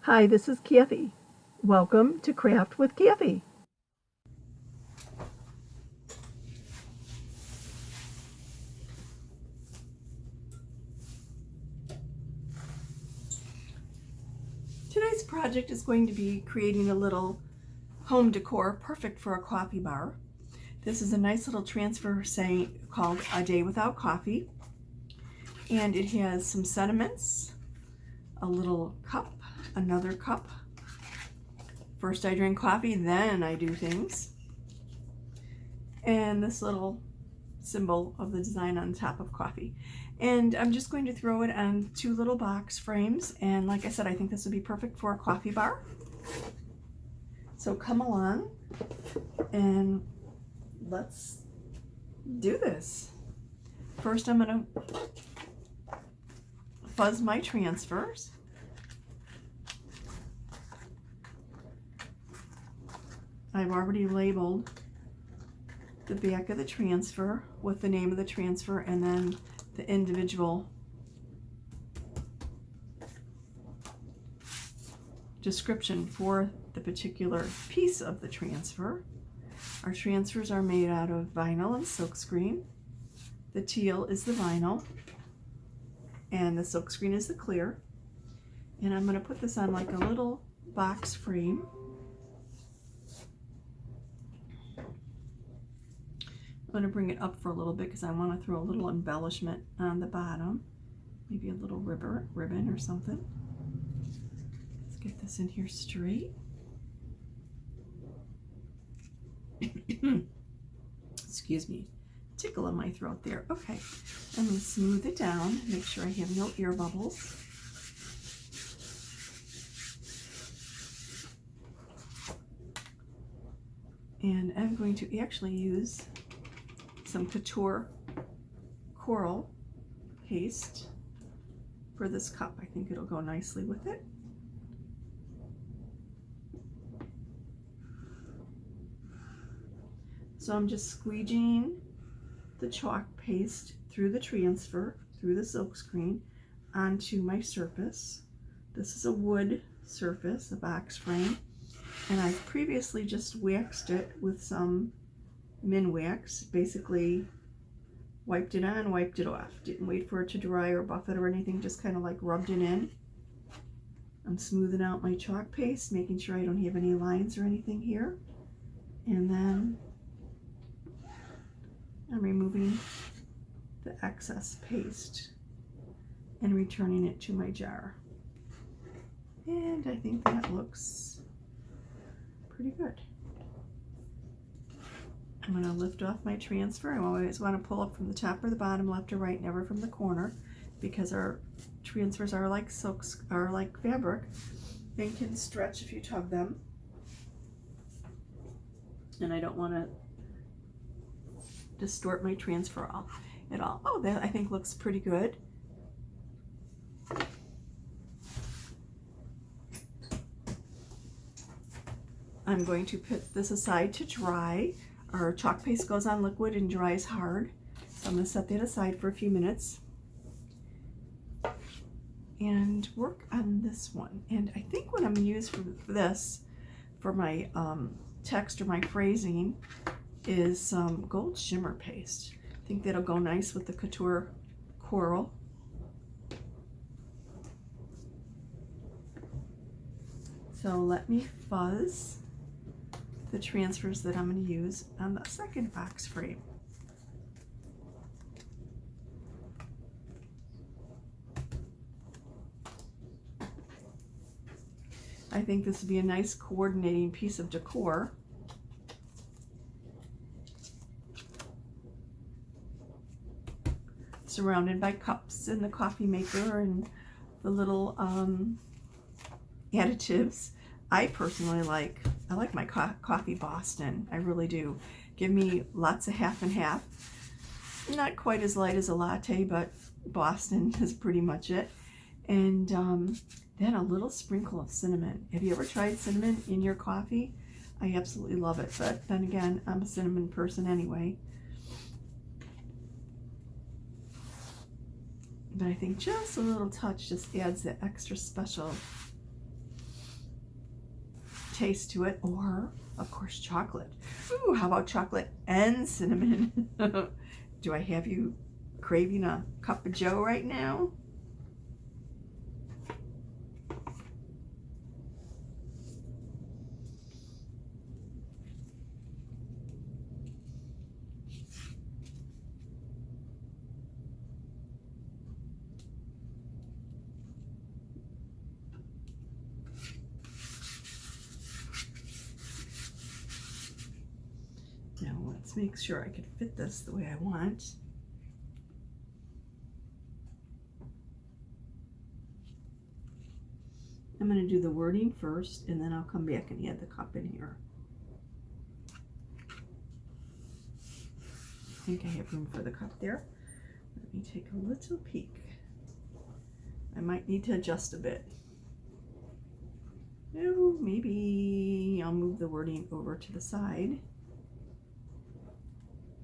Hi, this is Kathie. Welcome to Craft with Kathie. Today's project is going to be creating a little home decor perfect for a coffee bar. This is a nice little transfer saying called A Day Without Coffee, and it has some sentiments, a little cup, another cup. First I drink coffee, then I do things. And this little symbol of the design on top of coffee. And I'm just going to throw it on two little box frames. And like I said, I think this would be perfect for a coffee bar. So come along and let's do this. First I'm going to fuzz my transfers. I've already labeled the back of the transfer with the name of the transfer and then the individual description for the particular piece of the transfer. Our transfers are made out of vinyl and silkscreen. The teal is the vinyl and the silkscreen is the clear. And I'm going to put this on like a little box frame. I'm going to bring it up for a little bit because I want to throw a little embellishment on the bottom. Maybe a little ribbon or something. Let's get this in here straight. Excuse me. Tickle in my throat there. Okay. I'm going to smooth it down. Make sure I have no air bubbles. And I'm going to actually use some Couture coral paste for this cup. I think it'll go nicely with it. So I'm just squeegeeing the chalk paste through the transfer, through the silkscreen, onto my surface. This is a wood surface, a box frame, and I've previously just waxed it with some Minwax. Basically wiped it on, wiped it off. Didn't wait for it to dry or buff it or anything, just kind of like rubbed it in. I'm smoothing out my chalk paste, making sure I don't have any lines or anything here. And then I'm removing the excess paste and returning it to my jar. And I think that looks pretty good. I'm going to lift off my transfer. I always want to pull up from the top or the bottom, left or right, never from the corner, because our transfers are like silks, are like fabric, and can stretch if you tug them. And I don't want to distort my transfer at all. Oh, that I think looks pretty good. I'm going to put this aside to dry. Our chalk paste goes on liquid and dries hard. So I'm going to set that aside for a few minutes and work on this one. And I think what I'm going to use for this, for my text or my phrasing, is some gold shimmer paste. I think that'll go nice with the Couture coral. So let me fuzz the transfers that I'm going to use on the second box frame. I think this would be a nice coordinating piece of decor. Surrounded by cups and the coffee maker and the little additives. I personally like my coffee Boston. I really do. Give me lots of half and half. Not quite as light as a latte, but Boston is pretty much it. And then a little sprinkle of cinnamon. Have you ever tried cinnamon in your coffee? I absolutely love it. But then again, I'm a cinnamon person anyway. But I think just a little touch just adds that extra special taste to it, or of course chocolate. Ooh, how about chocolate and cinnamon? Do I have you craving a cup of joe right now? Now let's make sure I can fit this the way I want. I'm going to do the wording first, and then I'll come back and add the cup in here. I think I have room for the cup there. Let me take a little peek. I might need to adjust a bit. Oh, maybe I'll move the wording over to the side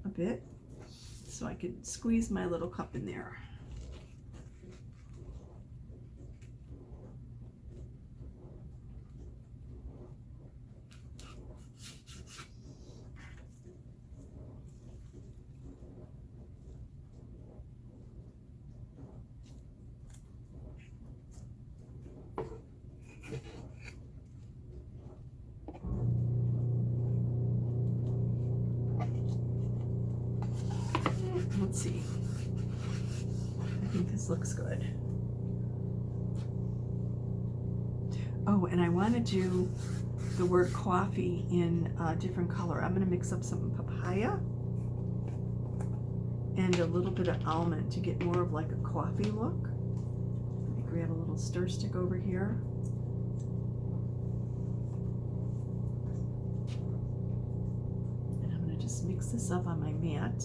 a bit so I could squeeze my little cup in there. Let's see. I think this looks good. Oh, and I want to do the word coffee in a different color. I'm going to mix up some papaya and a little bit of almond to get more of like a coffee look. Let me grab a little stir stick over here. And I'm going to just mix this up on my mat.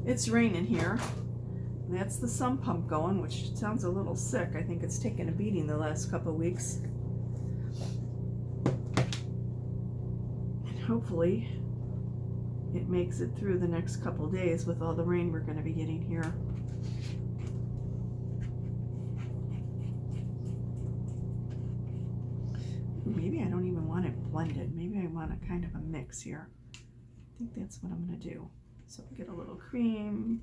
It's raining here. That's the sump pump going, which sounds a little sick. I think it's taken a beating the last couple of weeks. And hopefully it makes it through the next couple of days with all the rain we're going to be getting here. Maybe I don't even want it blended. Maybe I want a kind of a mix here. I think that's what I'm going to do. So I get a little cream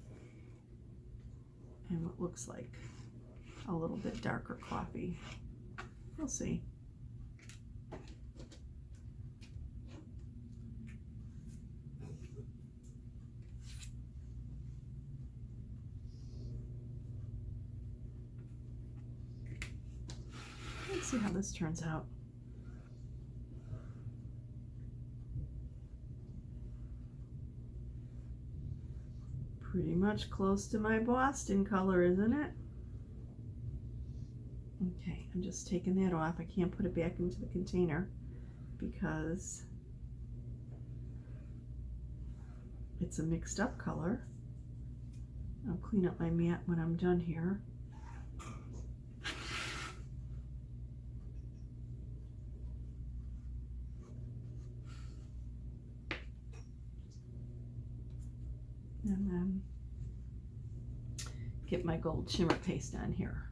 and what looks like a little bit darker coffee. We'll see. Let's see how this turns out. Pretty much close to my Boston color, isn't it? Okay, I'm just taking that off. I can't put it back into the container because it's a mixed up color. I'll clean up my mat when I'm done here. And then get my gold shimmer paste on here.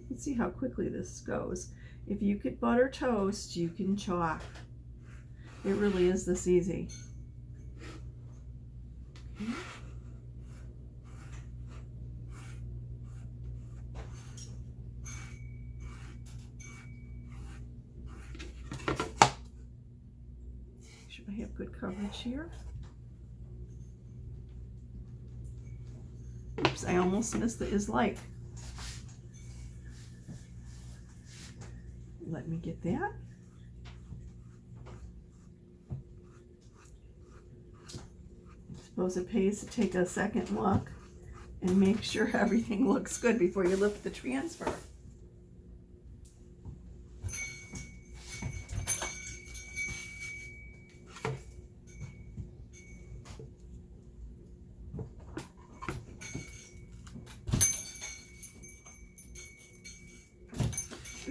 Let's see how quickly this goes. If you could butter toast, you can chalk. It really is this easy. Should I have good coverage here? Oops, I almost missed the is like. Let me get that. I suppose it pays to take a second look and make sure everything looks good before you lift the transfer.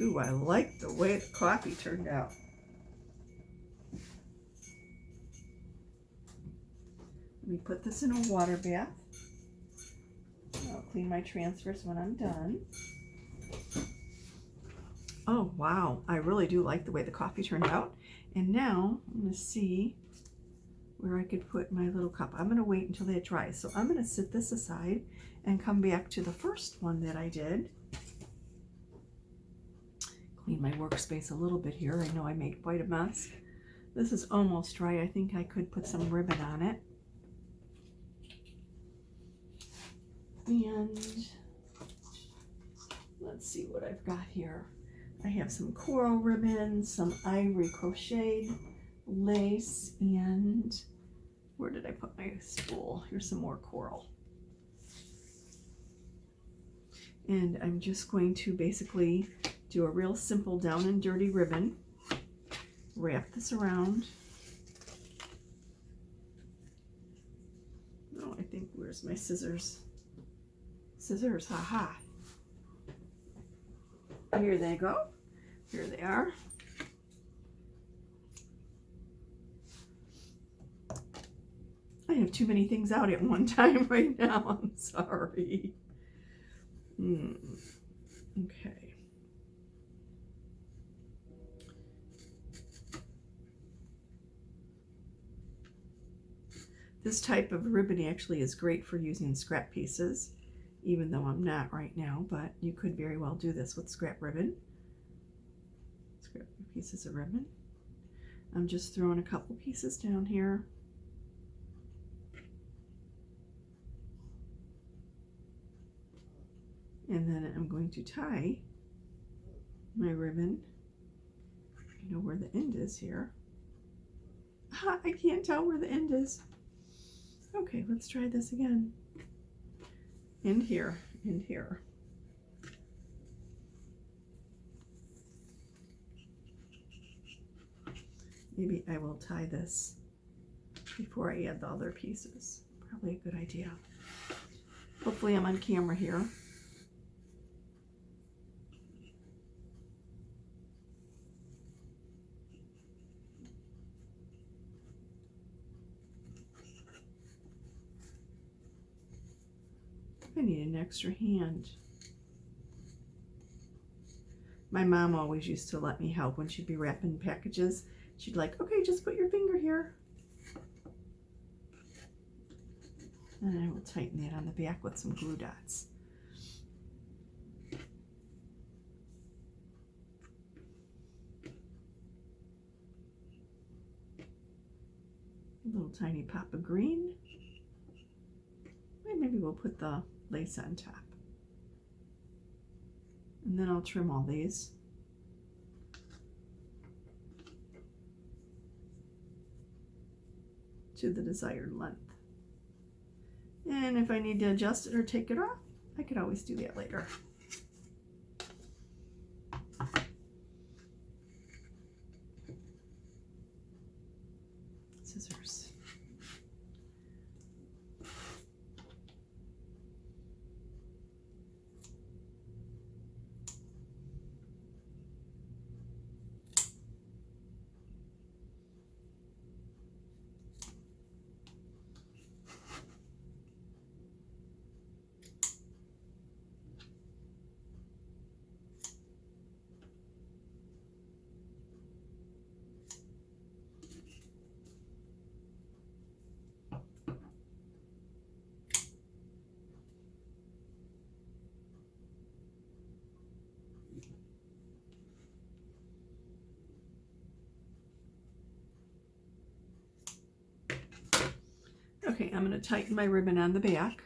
Ooh, I like the way the coffee turned out. Let me put this in a water bath. I'll clean my transfers when I'm done. Oh, wow. I really do like the way the coffee turned out. And now I'm going to see where I could put my little cup. I'm going to wait until they dry. So I'm going to set this aside and come back to the first one that I did. Clean my workspace a little bit here. I know I made quite a mess. This is almost dry. I think I could put some ribbon on it. And let's see what I've got here. I have some coral ribbon, some ivory crocheted lace, and where did I put my spool? Here's some more coral. And I'm just going to basically do a real simple down and dirty ribbon. Wrap this around. Oh, I think, where's my scissors? Scissors, haha. Here they go. Here they are. I have too many things out at one time right now. I'm sorry. Okay. This type of ribbon actually is great for using scrap pieces, even though I'm not right now, but you could very well do this with scrap ribbon. Scrap pieces of ribbon. I'm just throwing a couple pieces down here. And then I'm going to tie my ribbon. You know where the end is here. I can't tell where the end is. Okay, let's try this again. End here, end here. Maybe I will tie this before I add the other pieces. Probably a good idea. Hopefully I'm on camera here. I need an extra hand. My mom always used to let me help when she'd be wrapping packages. She'd like, okay, just put your finger here. And I will tighten that on the back with some glue dots. A little tiny pop of green. And maybe we'll put the lace on top. And then I'll trim all these. To the desired length. And if I need to adjust it or take it off, I could always do that later. Scissors. Okay, I'm going to tighten my ribbon on the back.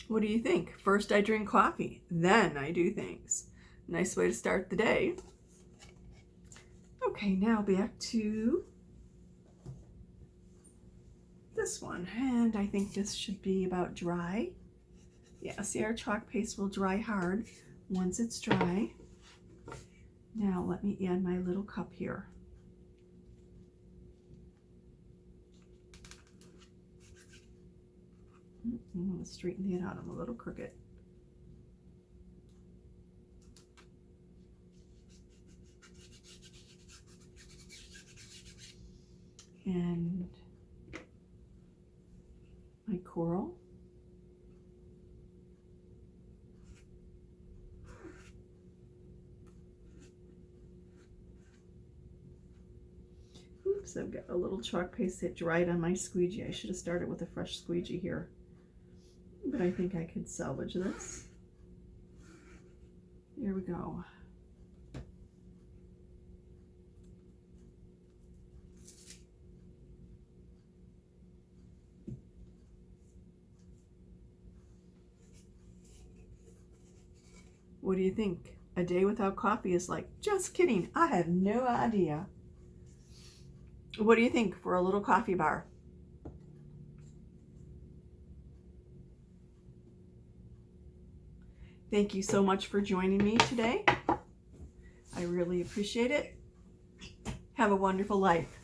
What do you think? First I drink coffee, then I do things. Nice way to start the day. Okay, now back to this one. And I think this should be about dry. Yeah, see, our chalk paste will dry hard once it's dry. Now let me add my little cup here. I'm going to straighten it out. I'm a little crooked. And my coral. Oops, I've got a little chalk paste that dried on my squeegee. I should have started with a fresh squeegee here, but I think I could salvage this. Here we go. What do you think? A day without coffee is like, just kidding, I have no idea. What do you think for a little coffee bar? Thank you so much for joining me today. I really appreciate it. Have a wonderful life.